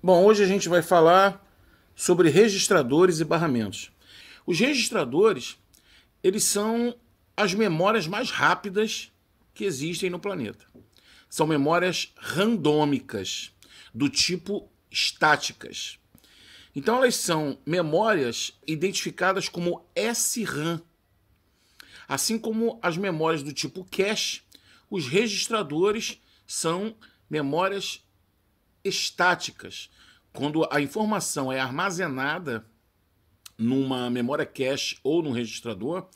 Bom, hoje a gente vai falar sobre registradores e barramentos. Os registradores, eles são as memórias mais rápidas que existem no planeta. São memórias randômicas, do tipo estáticas. Então elas são memórias identificadas como SRAM. Assim como as memórias do tipo cache, os registradores são memórias estáticas. Quando a informação é armazenada numa memória cache ou num registrador,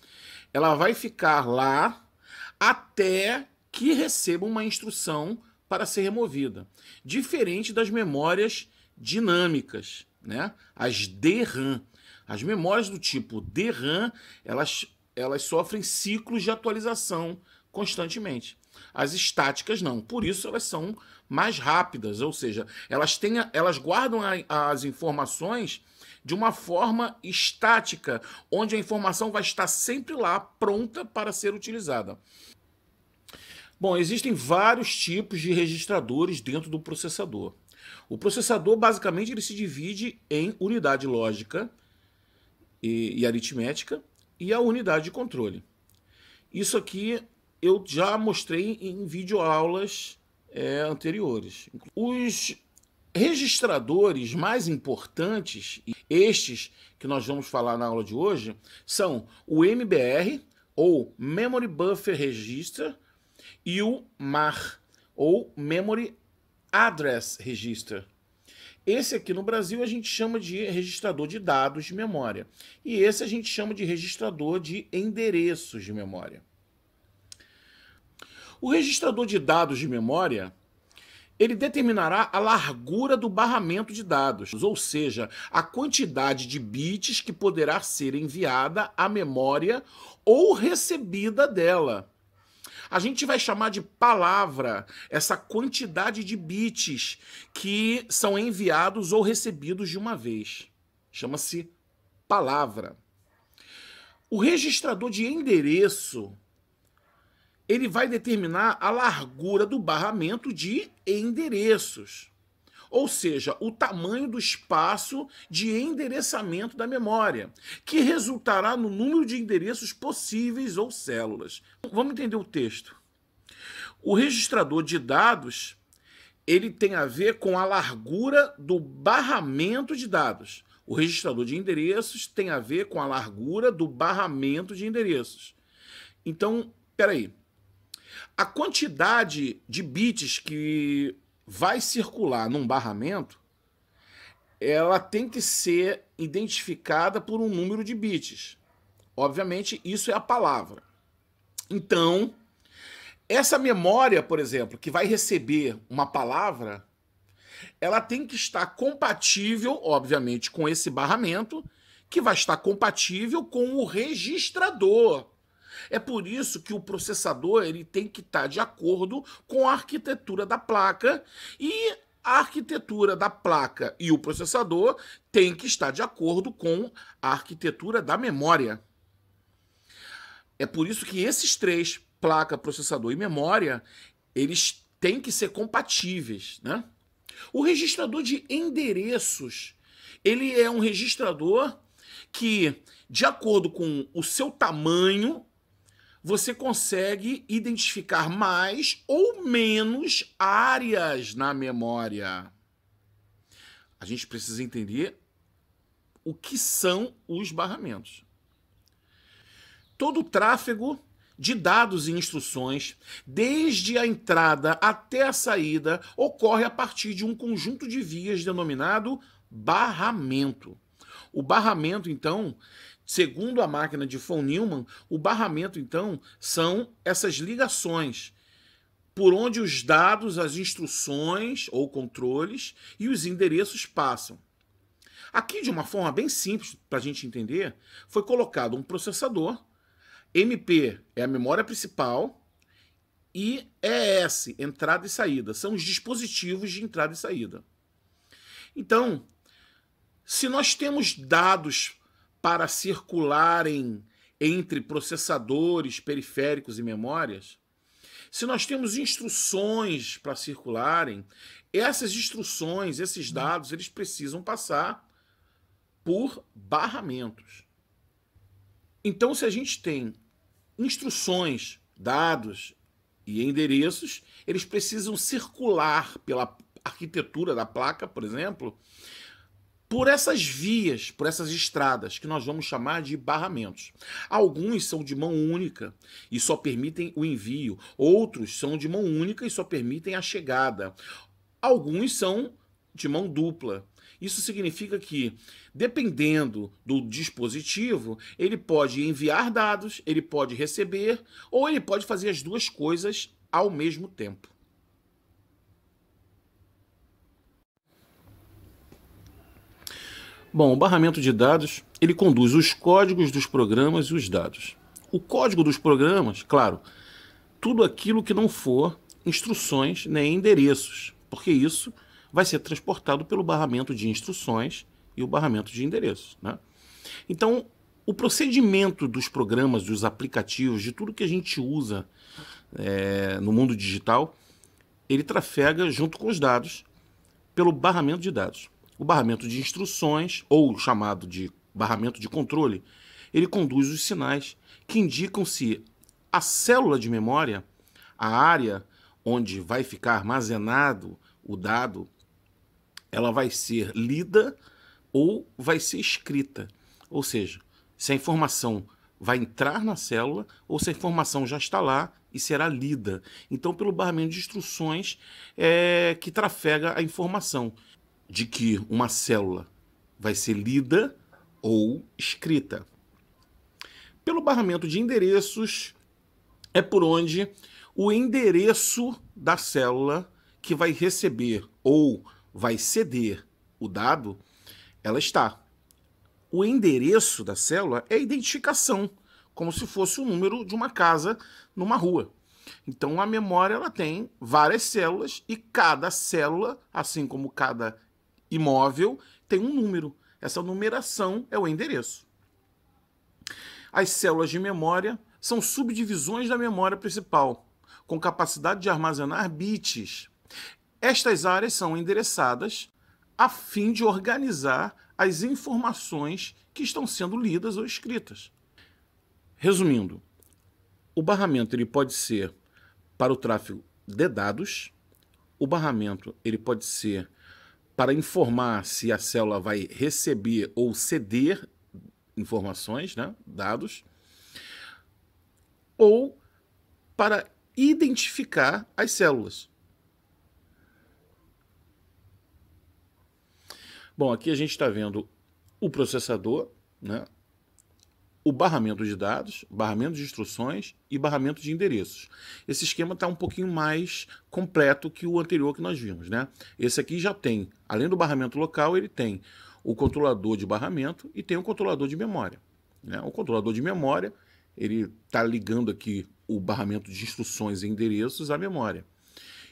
ela vai ficar lá até que receba uma instrução para ser removida. Diferente das memórias dinâmicas, né? As DRAM. As memórias do tipo DRAM, elas sofrem ciclos de atualização constantemente. As estáticas não, por isso elas são mais rápidas, ou seja, elas guardam as informações de uma forma estática, onde a informação vai estar sempre lá, pronta para ser utilizada. Bom, existem vários tipos de registradores dentro do processador. O processador, basicamente, ele se divide em unidade lógica e aritmética e a unidade de controle. Isso aqui eu já mostrei em videoaulas anteriores. Os registradores mais importantes, estes que nós vamos falar na aula de hoje, são o MBR, ou Memory Buffer Register, e o MAR, ou Memory Address Register. Esse aqui no Brasil a gente chama de registrador de dados de memória. E esse a gente chama de registrador de endereços de memória. O registrador de dados de memória, ele determinará a largura do barramento de dados, ou seja, a quantidade de bits que poderá ser enviada à memória ou recebida dela. A gente vai chamar de palavra essa quantidade de bits que são enviados ou recebidos de uma vez. Chama-se palavra. O registrador de endereço, ele vai determinar a largura do barramento de endereços, ou seja, o tamanho do espaço de endereçamento da memória, que resultará no número de endereços possíveis ou células. Vamos entender o texto. O registrador de dados, ele tem a ver com a largura do barramento de dados. O registrador de endereços tem a ver com a largura do barramento de endereços. Então, peraí. A quantidade de bits que vai circular num barramento, ela tem que ser identificada por um número de bits. Obviamente, isso é a palavra. Então, essa memória, por exemplo, que vai receber uma palavra, ela tem que estar compatível, obviamente, com esse barramento, que vai estar compatível com o registrador. É por isso que o processador ele tem que estar de acordo com a arquitetura da placa, e a arquitetura da placa e o processador tem que estar de acordo com a arquitetura da memória. É por isso que esses três, placa, processador e memória, eles têm que ser compatíveis, né? O registrador de endereços, ele é um registrador que, de acordo com o seu tamanho, você consegue identificar mais ou menos áreas na memória. A gente precisa entender o que são os barramentos. Todo o tráfego de dados e instruções, desde a entrada até a saída, ocorre a partir de um conjunto de vias denominado barramento. O barramento, então, segundo a máquina de von Neumann, o barramento, então, são essas ligações por onde os dados, as instruções ou controles e os endereços passam. Aqui, de uma forma bem simples, para a gente entender, foi colocado um processador, MP é a memória principal, e ES, entrada e saída, são os dispositivos de entrada e saída. Então, se nós temos dados para circularem entre processadores, periféricos e memórias, Se nós temos instruções para circularem, essas instruções, esses dados, eles precisam passar por barramentos. Então, se a gente tem instruções, dados e endereços, eles precisam circular pela arquitetura da placa, por exemplo, por essas vias, por essas estradas, que nós vamos chamar de barramentos. Alguns são de mão única e só permitem o envio. Outros são de mão única e só permitem a chegada. Alguns são de mão dupla. Isso significa que, dependendo do dispositivo, ele pode enviar dados, ele pode receber, ou ele pode fazer as duas coisas ao mesmo tempo. Bom, o barramento de dados, ele conduz os códigos dos programas e os dados. O código dos programas, claro, tudo aquilo que não for instruções nem endereços, porque isso vai ser transportado pelo barramento de instruções e o barramento de endereços, né? Então, o procedimento dos programas, dos aplicativos, de tudo que a gente usa no mundo digital, ele trafega junto com os dados pelo barramento de dados. O barramento de instruções, ou chamado de barramento de controle, ele conduz os sinais que indicam se a célula de memória, a área onde vai ficar armazenado o dado, ela vai ser lida ou vai ser escrita. Ou seja, se a informação vai entrar na célula ou se a informação já está lá e será lida. Então, pelo barramento de instruções que trafega a informação de que uma célula vai ser lida ou escrita. Pelo barramento de endereços é por onde o endereço da célula que vai receber ou vai ceder o dado, ela está. O endereço da célula é a identificação, como se fosse o número de uma casa numa rua. Então a memória ela tem várias células e cada célula, assim como cada imóvel, tem um número. Essa numeração é o endereço. As células de memória são subdivisões da memória principal, com capacidade de armazenar bits. Estas áreas são endereçadas a fim de organizar as informações que estão sendo lidas ou escritas. Resumindo, o barramento ele pode ser para o tráfego de dados, o barramento ele pode ser para informar se a célula vai receber ou ceder informações, né, dados, ou para identificar as células. Bom, aqui a gente está vendo o processador, né, o barramento de dados, barramento de instruções e barramento de endereços. Esse esquema está um pouquinho mais completo que o anterior que nós vimos, né? Esse aqui já tem, além do barramento local, ele tem o controlador de barramento e tem o controlador de memória, né? O controlador de memória, ele está ligando aqui o barramento de instruções e endereços à memória.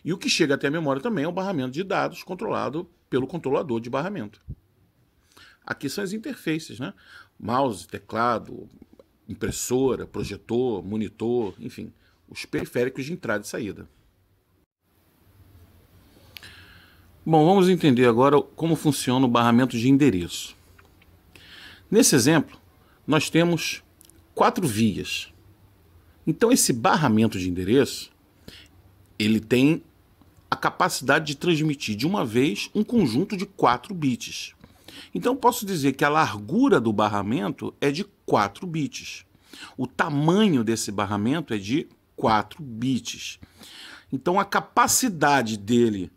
E o que chega até a memória também é o barramento de dados controlado pelo controlador de barramento. Aqui são as interfaces, né? Mouse, teclado, impressora, projetor, monitor, enfim, os periféricos de entrada e saída. Bom, vamos entender agora como funciona o barramento de endereço. Nesse exemplo, nós temos 4 vias. Então, esse barramento de endereço, ele tem a capacidade de transmitir de uma vez um conjunto de 4 bits. Então, posso dizer que a largura do barramento é de 4 bits. O tamanho desse barramento é de 4 bits. Então, a capacidade dele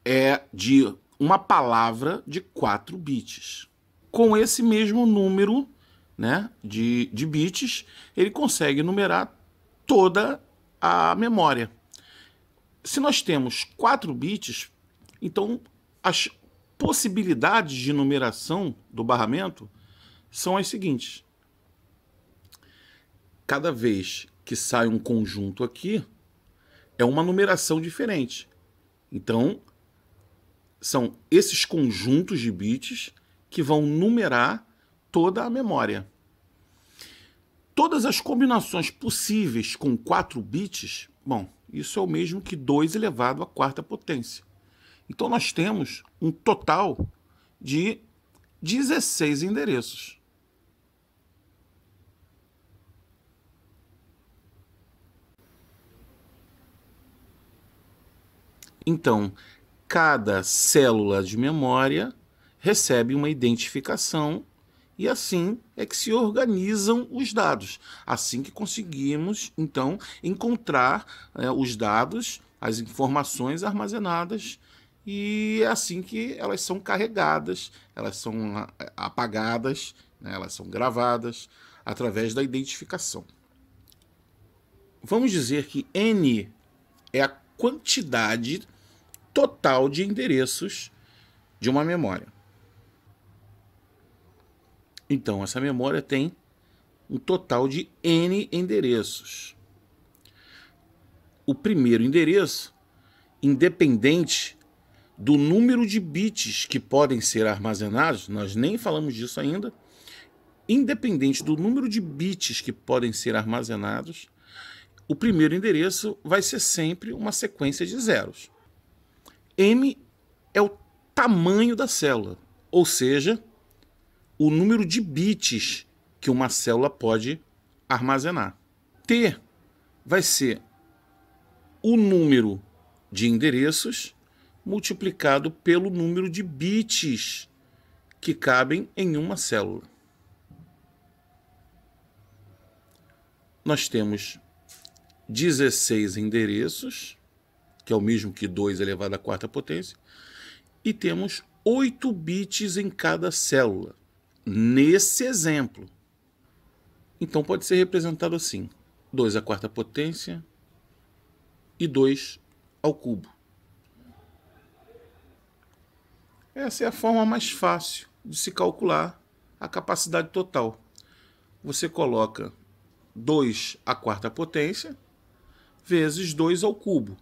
é de uma palavra de 4 bits. Com esse mesmo número, né, de bits, ele consegue numerar toda a memória. Se nós temos 4 bits, então as possibilidades de numeração do barramento são as seguintes. Cada vez que sai um conjunto aqui, é uma numeração diferente. Então, são esses conjuntos de bits que vão numerar toda a memória. Todas as combinações possíveis com 4 bits, bom, isso é o mesmo que 2 elevado à quarta potência. Então nós temos um total de 16 endereços. Então, cada célula de memória recebe uma identificação e assim é que se organizam os dados. Assim que conseguimos, então, encontrar os dados, as informações armazenadas, e é assim que elas são carregadas, elas são apagadas, né, elas são gravadas através da identificação. Vamos dizer que N é a quantidade total de endereços de uma memória. Então, essa memória tem um total de N endereços. O primeiro endereço, independente do número de bits que podem ser armazenados, nós nem falamos disso ainda, independente do número de bits que podem ser armazenados, o primeiro endereço vai ser sempre uma sequência de zeros. M é o tamanho da célula, ou seja, o número de bits que uma célula pode armazenar. T vai ser o número de endereços multiplicado pelo número de bits que cabem em uma célula. Nós temos 16 endereços, que é o mesmo que 2 elevado à quarta potência, e temos 8 bits em cada célula, nesse exemplo. Então pode ser representado assim: 2 à quarta potência e 2 ao cubo. Essa é a forma mais fácil de se calcular a capacidade total. Você coloca 2 à quarta potência vezes 2 ao cubo.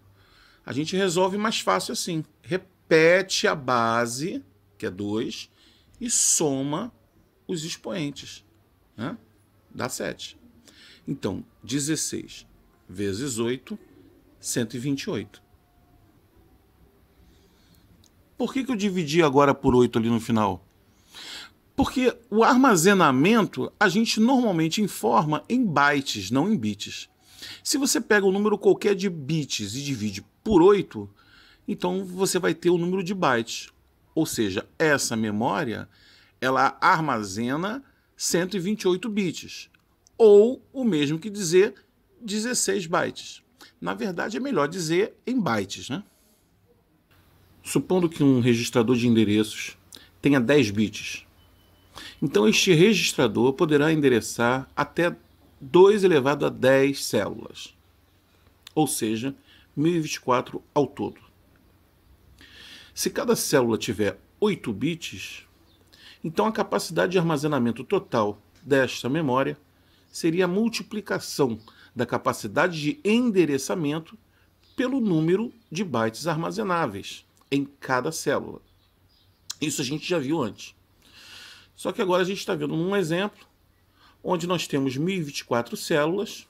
A gente resolve mais fácil assim. Repete a base, que é 2, e soma os expoentes, né? Dá 7. Então, 16 vezes 8, 128. Por que eu dividi agora por 8 ali no final? Porque o armazenamento a gente normalmente informa em bytes, não em bits. Se você pega um número qualquer de bits e divide por 8, então você vai ter o número de bytes. Ou seja, essa memória ela armazena 128 bits, ou o mesmo que dizer 16 bytes. Na verdade, é melhor dizer em bytes, né? Supondo que um registrador de endereços tenha 10 bits. Então, este registrador poderá endereçar até 2 elevado a 10 células, ou seja, 1024 ao todo. Se cada célula tiver 8 bits, então a capacidade de armazenamento total desta memória seria a multiplicação da capacidade de endereçamento pelo número de bytes armazenáveis em cada célula. Isso a gente já viu antes. Só que agora a gente está vendo um exemplo onde nós temos 1024 células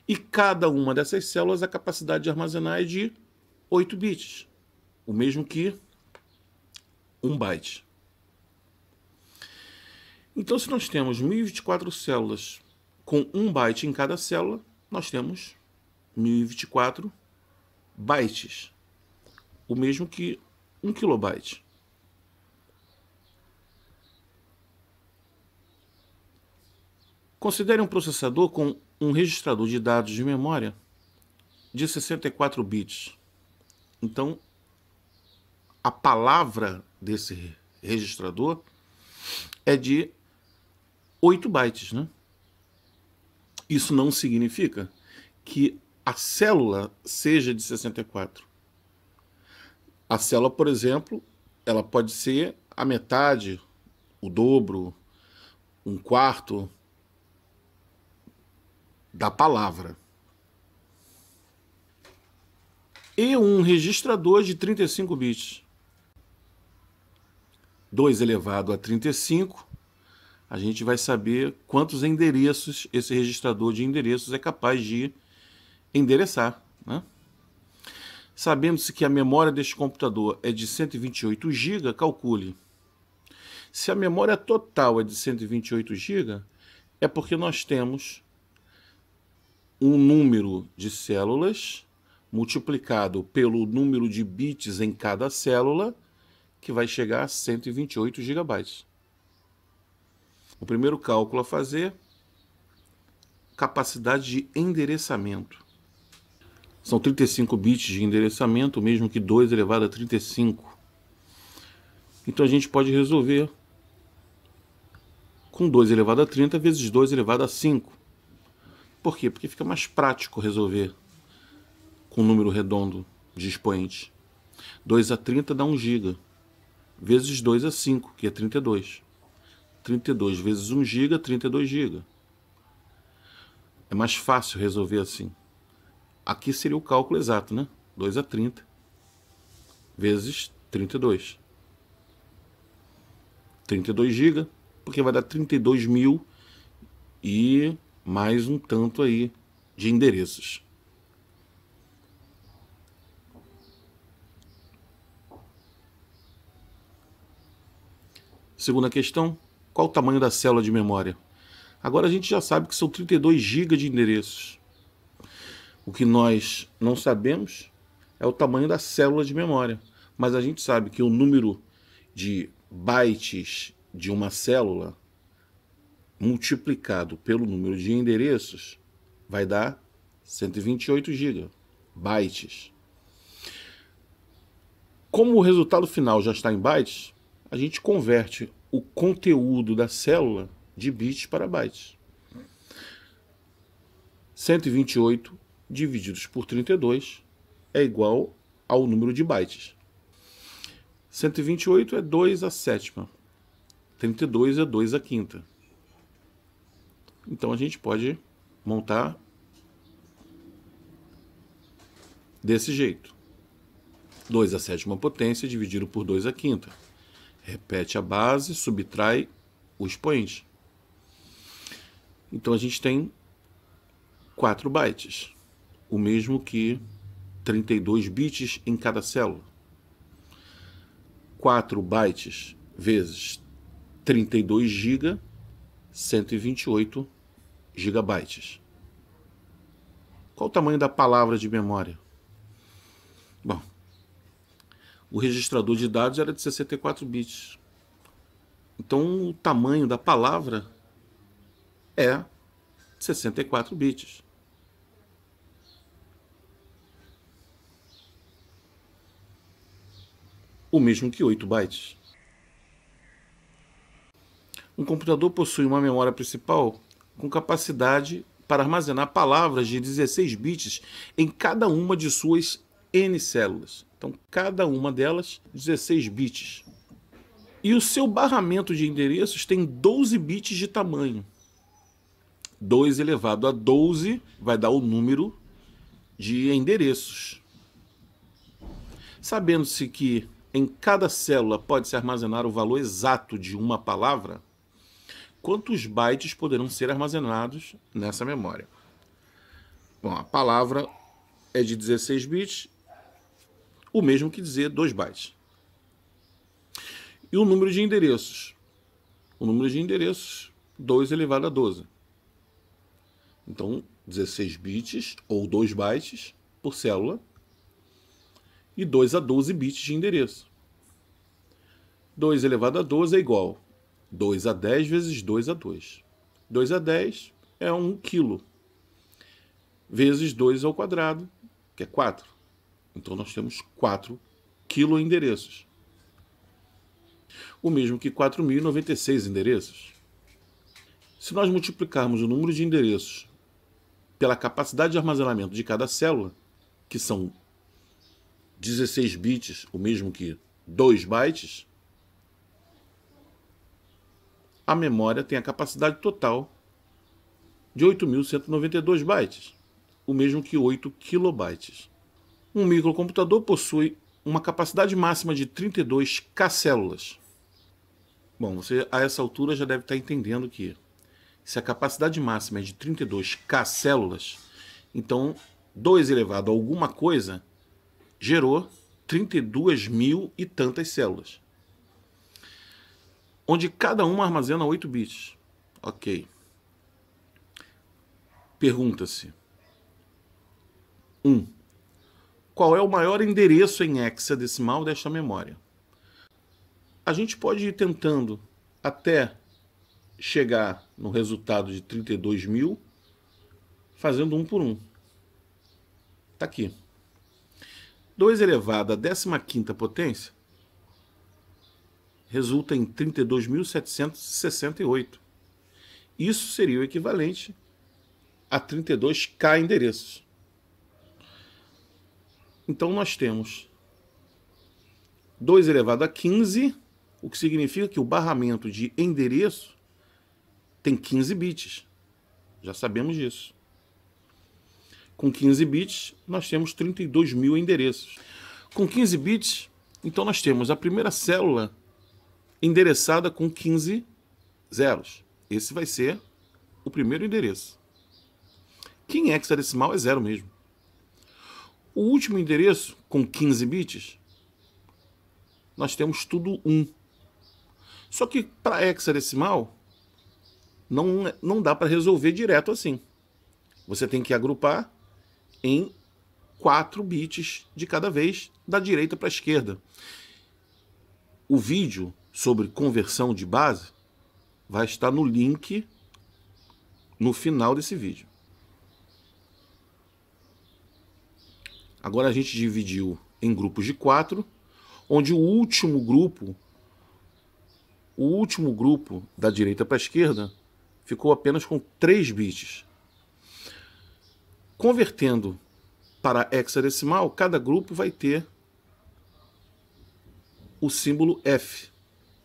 e cada uma dessas células a capacidade de armazenar é de 8 bits, o mesmo que 1 byte. Então, se nós temos 1024 células com 1 byte em cada célula, nós temos 1024 bytes, o mesmo que 1 kilobyte. Considere um processador com um registrador de dados de memória de 64 bits. Então, a palavra desse registrador é de 8 bytes, né? Isso não significa que a célula seja de 64. A célula, por exemplo, ela pode ser a metade, o dobro, um quarto da palavra. E um registrador de 35 bits. 2 elevado a 35 a gente vai saber quantos endereços esse registrador de endereços é capaz de endereçar, né? Sabendo-se que a memória deste computador é de 128 GB, calcule. Se a memória total é de 128 GB, é porque nós temos um número de células multiplicado pelo número de bits em cada célula, que vai chegar a 128 GB. O primeiro cálculo a fazer, capacidade de endereçamento. São 35 bits de endereçamento, mesmo que 2 elevado a 35. Então a gente pode resolver com 2 elevado a 30 vezes 2 elevado a 5. Por quê? Porque fica mais prático resolver com número redondo de expoente. 2 a 30 dá 1 GB, vezes 2 a 5, que é 32. 32 vezes 1 GB, 32 GB. É mais fácil resolver assim. Aqui seria o cálculo exato, né? 2 a 30 vezes 32. 32 GB, porque vai dar 32 mil e mais um tanto aí de endereços. Segunda questão, qual o tamanho da célula de memória? Agora a gente já sabe que são 32 GB de endereços. O que nós não sabemos é o tamanho da célula de memória. Mas a gente sabe que o número de bytes de uma célula multiplicado pelo número de endereços vai dar 128 GB, bytes. Como o resultado final já está em bytes, a gente converte o conteúdo da célula de bits para bytes. 128 divididos por 32 é igual ao número de bytes. 128 é 2 a sétima. 32 é 2 a quinta. Então a gente pode montar desse jeito. 2 a sétima potência dividido por 2 a quinta. Repete a base, subtrai o expoente. Então a gente tem 4 bytes. O mesmo que 32 bits em cada célula. 4 bytes vezes 32 GB, 128 gigabytes. Qual o tamanho da palavra de memória? Bom, o registrador de dados era de 64 bits. Então o tamanho da palavra é 64 bits. O mesmo que 8 bytes. Um computador possui uma memória principal com capacidade para armazenar palavras de 16 bits em cada uma de suas N células. Então, cada uma delas, 16 bits. E o seu barramento de endereços tem 12 bits de tamanho. 2 elevado a 12 vai dar o número de endereços. Sabendo-se que em cada célula pode-se armazenar o valor exato de uma palavra, quantos bytes poderão ser armazenados nessa memória? Bom, a palavra é de 16 bits, o mesmo que dizer 2 bytes. E o número de endereços? O número de endereços, 2 elevado a 12. Então, 16 bits ou 2 bytes por célula e 2 a 12 bits de endereço. 2 elevado a 12 é igual 2 a 10 vezes 2 a 2. 2 a 10 é 1 quilo, vezes 2 ao quadrado, que é 4. Então nós temos 4 quiloendereços. O mesmo que 4.096 endereços. Se nós multiplicarmos o número de endereços pela capacidade de armazenamento de cada célula, que são 16 bits, o mesmo que 2 bytes, a memória tem a capacidade total de 8.192 bytes, o mesmo que 8 kilobytes. Um microcomputador possui uma capacidade máxima de 32K células. Bom, você a essa altura já deve estar entendendo que se a capacidade máxima é de 32K células, então 2 elevado a alguma coisa gerou 32 mil e tantas células, onde cada uma armazena 8 bits. Ok. Pergunta-se: 1. Qual é o maior endereço em hexadecimal desta memória? A gente pode ir tentando até chegar no resultado de 32 mil, fazendo um por um. Está aqui. 2 elevado à 15ª potência resulta em 32.768. Isso seria o equivalente a 32K endereços. Então nós temos 2 elevado a 15, o que significa que o barramento de endereço tem 15 bits. Já sabemos disso. Com 15 bits, nós temos 32 mil endereços. Com 15 bits, então nós temos a primeira célula endereçada com 15 zeros. Esse vai ser o primeiro endereço, que em hexadecimal é 0 mesmo. O último endereço, com 15 bits, nós temos tudo 1. Só que para hexadecimal, não dá para resolver direto assim. Você tem que agrupar em 4 bits de cada vez, da direita para a esquerda. O vídeo sobre conversão de base vai estar no link no final desse vídeo. Agora a gente dividiu em grupos de 4, onde o último grupo da direita para a esquerda ficou apenas com 3 bits. Convertendo para hexadecimal, cada grupo vai ter o símbolo F.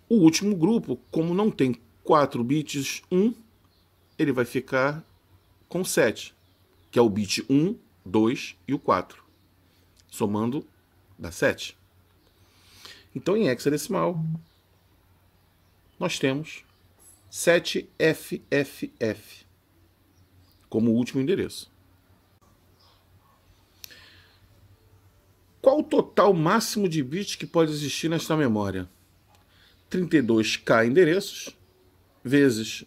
O último grupo, como não tem 4 bits 1, ele vai ficar com 7, que é o bit 1, 2 e o 4. Somando, dá 7. Então, em hexadecimal, nós temos 7FFF como último endereço. Qual o total máximo de bits que pode existir nesta memória? 32K endereços vezes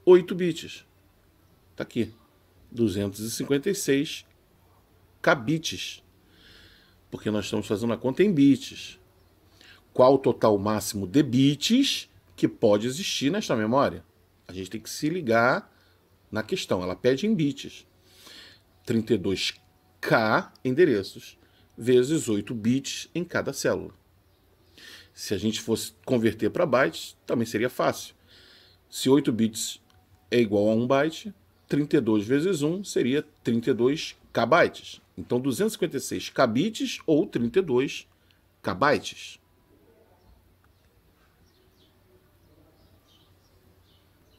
8 bits. Está aqui. 256K bits. Porque nós estamos fazendo a conta em bits. Qual o total máximo de bits que pode existir nesta memória? A gente tem que se ligar na questão. Ela pede em bits. 32K endereços vezes 8 bits em cada célula. Se a gente fosse converter para bytes, também seria fácil. Se 8 bits é igual a 1 byte, 32 vezes 1 seria 32K bytes. Então 256K bits ou 32K bytes.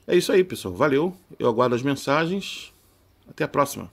É isso aí, pessoal. Valeu. Eu aguardo as mensagens. Até a próxima.